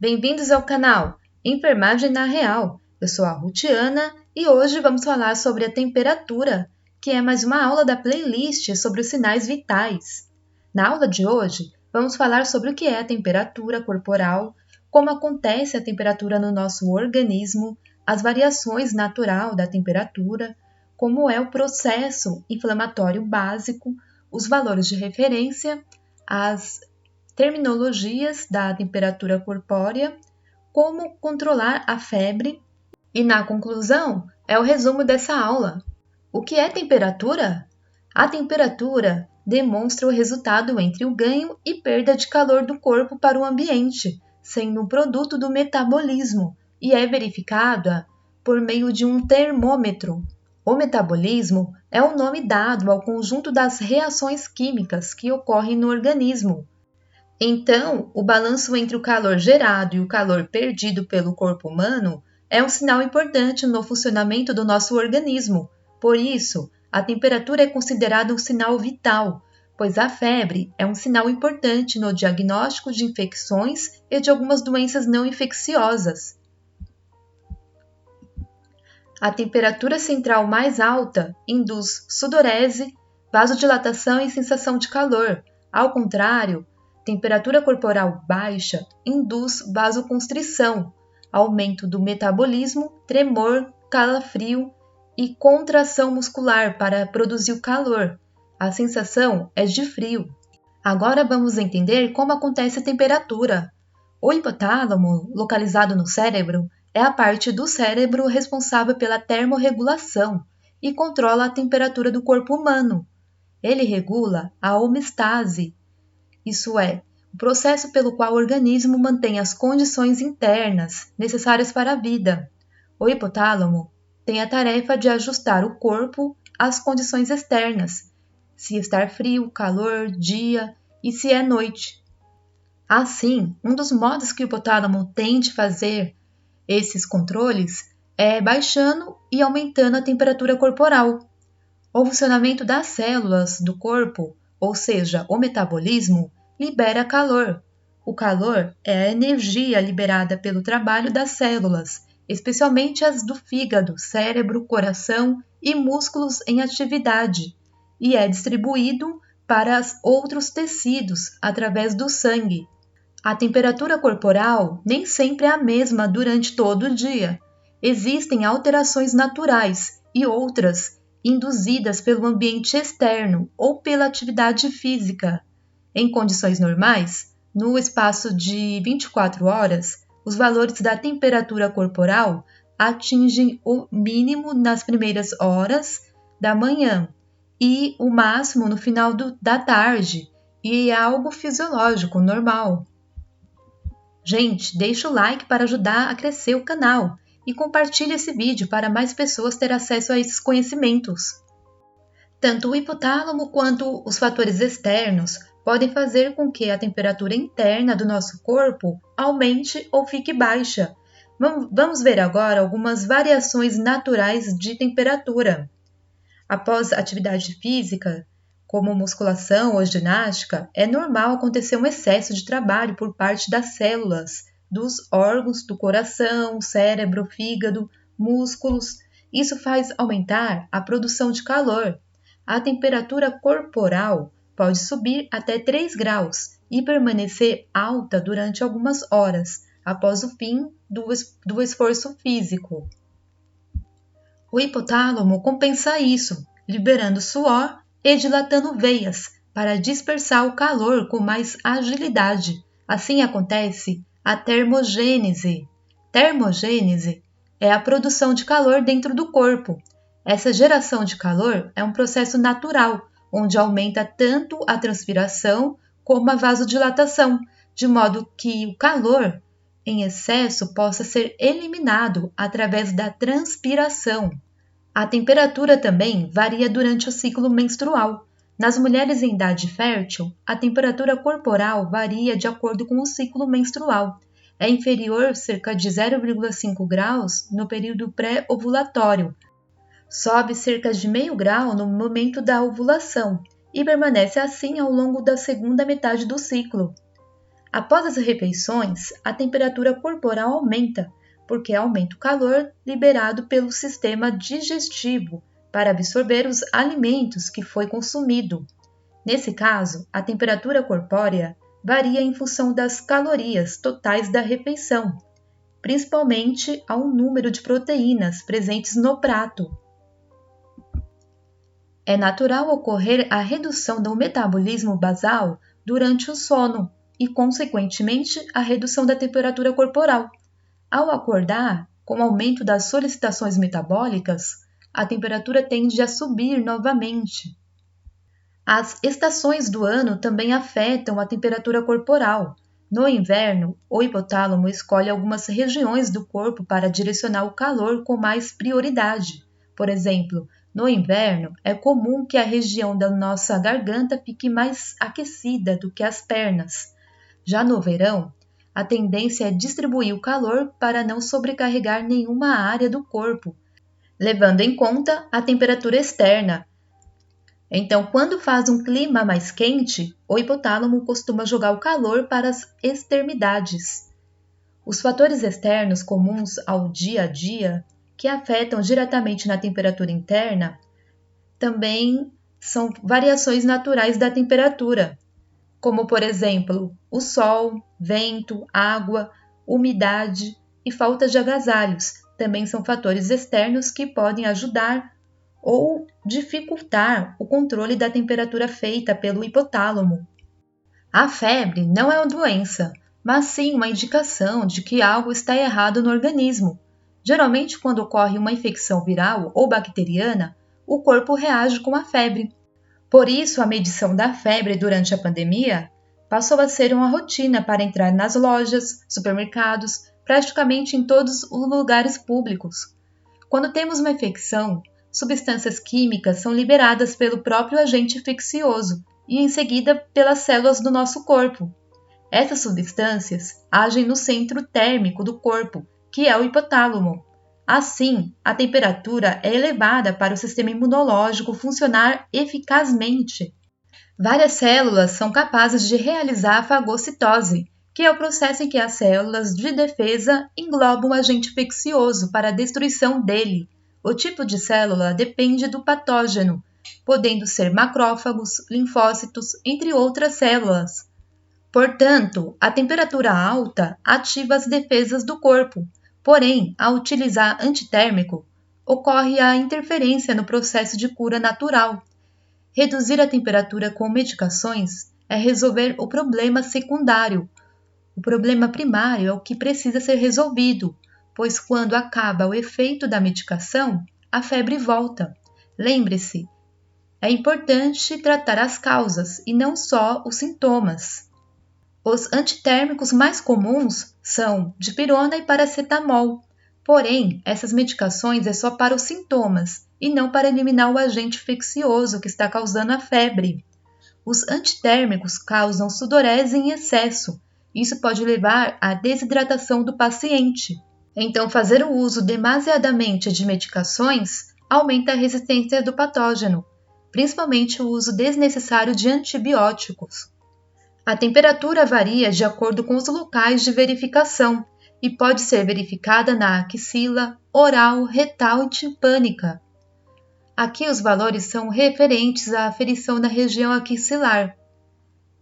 Bem-vindos ao canal Enfermagem na Real. Eu sou a Rutiana e hoje vamos falar sobre a temperatura, que é mais uma aula da playlist sobre os sinais vitais. Na aula de hoje, vamos falar sobre o que é a temperatura corporal, como acontece a temperatura no nosso organismo, as variações naturais da temperatura, como é o processo inflamatório básico, os valores de referência, as terminologias da temperatura corpórea, como controlar a febre e, na conclusão, é o resumo dessa aula. O que é temperatura? A temperatura demonstra o resultado entre o ganho e perda de calor do corpo para o ambiente, sendo um produto do metabolismo e é verificada por meio de um termômetro. O metabolismo é o nome dado ao conjunto das reações químicas que ocorrem no organismo. Então, o balanço entre o calor gerado e o calor perdido pelo corpo humano é um sinal importante no funcionamento do nosso organismo. Por isso, a temperatura é considerada um sinal vital, pois a febre é um sinal importante no diagnóstico de infecções e de algumas doenças não infecciosas. A temperatura central mais alta induz sudorese, vasodilatação e sensação de calor. Ao contrário, temperatura corporal baixa induz vasoconstrição, aumento do metabolismo, tremor, calafrio e contração muscular para produzir o calor. A sensação é de frio. Agora vamos entender como acontece a temperatura. O hipotálamo, localizado no cérebro, é a parte do cérebro responsável pela termorregulação e controla a temperatura do corpo humano. Ele regula a homeostase, isso é, o processo pelo qual o organismo mantém as condições internas necessárias para a vida. O hipotálamo tem a tarefa de ajustar o corpo às condições externas, se estar frio, calor, dia e se é noite. Assim, um dos modos que o hipotálamo tem de fazer esses controles é baixando e aumentando a temperatura corporal. O funcionamento das células do corpo, ou seja, o metabolismo, libera calor. O calor é a energia liberada pelo trabalho das células, especialmente as do fígado, cérebro, coração e músculos em atividade, e é distribuído para outros tecidos através do sangue. A temperatura corporal nem sempre é a mesma durante todo o dia. Existem alterações naturais e outras induzidas pelo ambiente externo ou pela atividade física. Em condições normais, no espaço de 24 horas, os valores da temperatura corporal atingem o mínimo nas primeiras horas da manhã e o máximo no final da tarde, e é algo fisiológico, normal. Gente, deixa o like para ajudar a crescer o canal e compartilhe esse vídeo para mais pessoas terem acesso a esses conhecimentos. Tanto o hipotálamo quanto os fatores externos podem fazer com que a temperatura interna do nosso corpo aumente ou fique baixa. Vamos ver agora algumas variações naturais de temperatura. Após atividade física, como musculação ou ginástica, é normal acontecer um excesso de trabalho por parte das células, dos órgãos do coração, cérebro, fígado, músculos. Isso faz aumentar a produção de calor. A temperatura corporal pode subir até 3 graus e permanecer alta durante algumas horas após o fim do esforço físico. O hipotálamo compensa isso, liberando suor e dilatando veias para dispersar o calor com mais agilidade. Assim acontece a termogênese. Termogênese é a produção de calor dentro do corpo. Essa geração de calor é um processo natural, onde aumenta tanto a transpiração como a vasodilatação, de modo que o calor em excesso possa ser eliminado através da transpiração. A temperatura também varia durante o ciclo menstrual. Nas mulheres em idade fértil, a temperatura corporal varia de acordo com o ciclo menstrual. É inferior cerca de 0,5 graus no período pré-ovulatório, sobe cerca de meio grau no momento da ovulação e permanece assim ao longo da segunda metade do ciclo. Após as refeições, a temperatura corporal aumenta, porque aumenta o calor liberado pelo sistema digestivo para absorver os alimentos que foi consumido. Nesse caso, a temperatura corpórea varia em função das calorias totais da refeição, principalmente ao número de proteínas presentes no prato. É natural ocorrer a redução do metabolismo basal durante o sono e, consequentemente, a redução da temperatura corporal. Ao acordar, com o aumento das solicitações metabólicas, a temperatura tende a subir novamente. As estações do ano também afetam a temperatura corporal. No inverno, o hipotálamo escolhe algumas regiões do corpo para direcionar o calor com mais prioridade. Por exemplo, no inverno, é comum que a região da nossa garganta fique mais aquecida do que as pernas. Já no verão, a tendência é distribuir o calor para não sobrecarregar nenhuma área do corpo, levando em conta a temperatura externa. Então, quando faz um clima mais quente, o hipotálamo costuma jogar o calor para as extremidades. Os fatores externos comuns ao dia a dia, que afetam diretamente na temperatura interna, também são variações naturais da temperatura, como, por exemplo, o sol, vento, água, umidade e falta de agasalhos. Também são fatores externos que podem ajudar ou dificultar o controle da temperatura feita pelo hipotálamo. A febre não é uma doença, mas sim uma indicação de que algo está errado no organismo. Geralmente, quando ocorre uma infecção viral ou bacteriana, o corpo reage com a febre. Por isso, a medição da febre durante a pandemia passou a ser uma rotina para entrar nas lojas, supermercados, praticamente em todos os lugares públicos. Quando temos uma infecção, substâncias químicas são liberadas pelo próprio agente infeccioso e em seguida pelas células do nosso corpo. Essas substâncias agem no centro térmico do corpo, que é o hipotálamo. Assim, a temperatura é elevada para o sistema imunológico funcionar eficazmente. Várias células são capazes de realizar a fagocitose, que é o processo em que as células de defesa englobam o agente infeccioso para a destruição dele. O tipo de célula depende do patógeno, podendo ser macrófagos, linfócitos, entre outras células. Portanto, a temperatura alta ativa as defesas do corpo. Porém, ao utilizar antitérmico, ocorre a interferência no processo de cura natural. Reduzir a temperatura com medicações é resolver o problema secundário. O problema primário é o que precisa ser resolvido, pois quando acaba o efeito da medicação, a febre volta. Lembre-se, é importante tratar as causas e não só os sintomas. Os antitérmicos mais comuns são dipirona e paracetamol. Porém, essas medicações é só para os sintomas e não para eliminar o agente infeccioso que está causando a febre. Os antitérmicos causam sudorese em excesso. Isso pode levar à desidratação do paciente. Então, fazer o uso demasiadamente de medicações aumenta a resistência do patógeno, principalmente o uso desnecessário de antibióticos. A temperatura varia de acordo com os locais de verificação e pode ser verificada na axila, oral, retal e timpânica. Aqui os valores são referentes à aferição da região axilar,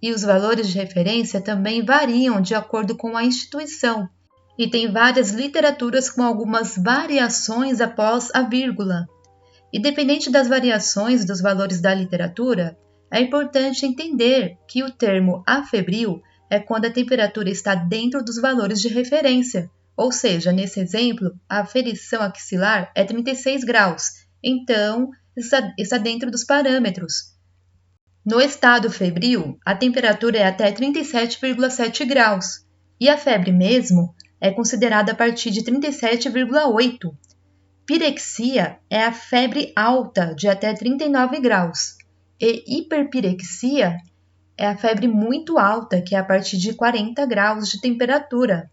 e os valores de referência também variam de acordo com a instituição, e tem várias literaturas com algumas variações após a vírgula. Independente das variações dos valores da literatura, é importante entender que o termo afebril é quando a temperatura está dentro dos valores de referência, ou seja, nesse exemplo, a aferição axilar é 36 graus, então está dentro dos parâmetros. No estado febril, a temperatura é até 37,7 graus, e a febre mesmo é considerada a partir de 37,8. Pirexia é a febre alta de até 39 graus. E hiperpirexia é a febre muito alta, que é a partir de 40 graus de temperatura.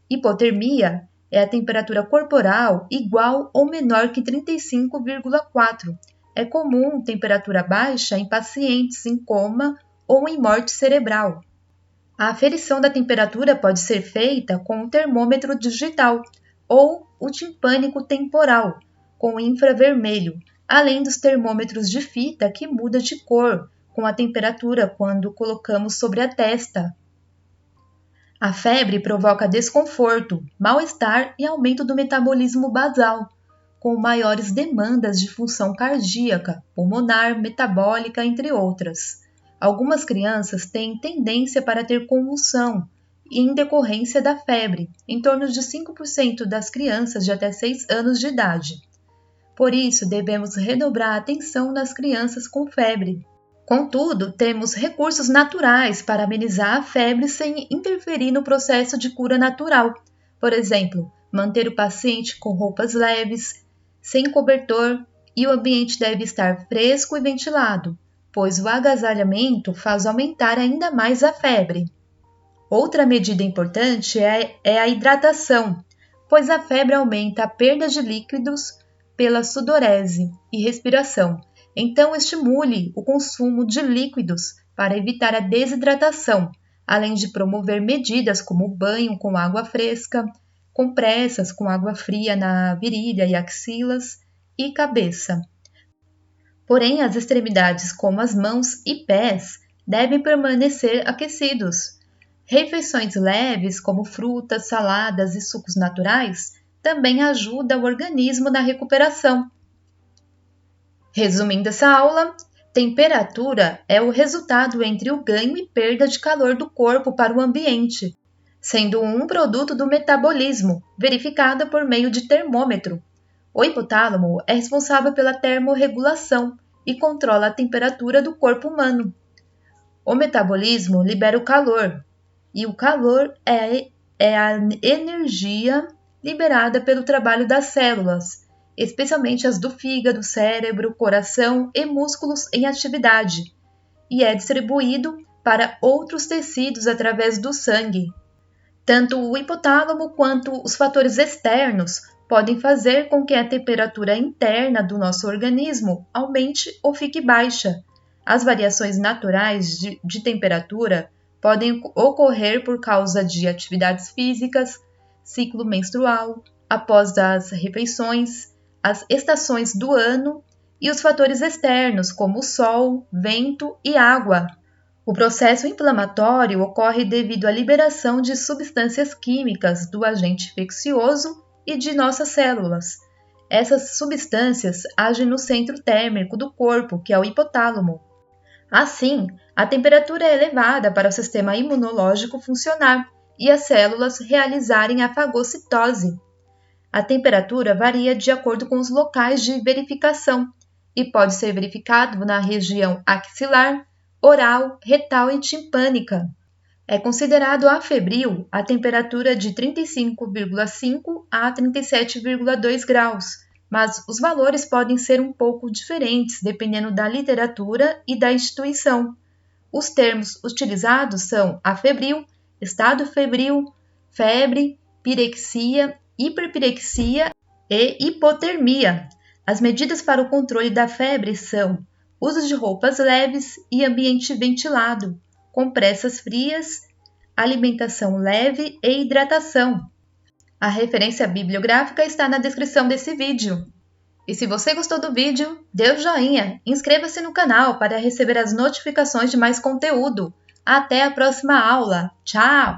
Hipotermia é a temperatura corporal igual ou menor que 35,4. É comum temperatura baixa em pacientes em coma ou em morte cerebral. A aferição da temperatura pode ser feita com o termômetro digital ou o timpânico temporal, com infravermelho, além dos termômetros de fita que muda de cor com a temperatura quando colocamos sobre a testa. A febre provoca desconforto, mal-estar e aumento do metabolismo basal, com maiores demandas de função cardíaca, pulmonar, metabólica, entre outras. Algumas crianças têm tendência para ter convulsão em decorrência da febre, em torno de 5% das crianças de até 6 anos de idade. Por isso, devemos redobrar a atenção nas crianças com febre. Contudo, temos recursos naturais para amenizar a febre sem interferir no processo de cura natural. Por exemplo, manter o paciente com roupas leves, sem cobertor, e o ambiente deve estar fresco e ventilado, pois o agasalhamento faz aumentar ainda mais a febre. Outra medida importante é a hidratação, pois a febre aumenta a perda de líquidos pela sudorese e respiração. Então, estimule o consumo de líquidos para evitar a desidratação, além de promover medidas como banho com água fresca, compressas com água fria na virilha e axilas e cabeça. Porém, as extremidades, como as mãos e pés, devem permanecer aquecidos. Refeições leves, como frutas, saladas e sucos naturais, também ajudam o organismo na recuperação. Resumindo essa aula, temperatura é o resultado entre o ganho e perda de calor do corpo para o ambiente, sendo um produto do metabolismo, verificado por meio de termômetro. O hipotálamo é responsável pela termorregulação e controla a temperatura do corpo humano. O metabolismo libera o calor, e o calor é a energia liberada pelo trabalho das células, especialmente as do fígado, cérebro, coração e músculos em atividade, e é distribuído para outros tecidos através do sangue. Tanto o hipotálamo quanto os fatores externos podem fazer com que a temperatura interna do nosso organismo aumente ou fique baixa. As variações naturais de temperatura podem ocorrer por causa de atividades físicas, ciclo menstrual, após as refeições, as estações do ano e os fatores externos, como o sol, vento e água. O processo inflamatório ocorre devido à liberação de substâncias químicas do agente infeccioso e de nossas células. Essas substâncias agem no centro térmico do corpo, que é o hipotálamo. Assim, a temperatura é elevada para o sistema imunológico funcionar e as células realizarem a fagocitose. A temperatura varia de acordo com os locais de verificação e pode ser verificado na região axilar, oral, retal e timpânica. É considerado afebril a temperatura de 35,5 a 37,2 graus, mas os valores podem ser um pouco diferentes dependendo da literatura e da instituição. Os termos utilizados são afebril, estado febril, febre, pirexia, hiperpirexia e hipotermia. As medidas para o controle da febre são uso de roupas leves e ambiente ventilado, compressas frias, alimentação leve e hidratação. A referência bibliográfica está na descrição desse vídeo. E se você gostou do vídeo, dê o joinha, inscreva-se no canal para receber as notificações de mais conteúdo. Até a próxima aula. Tchau!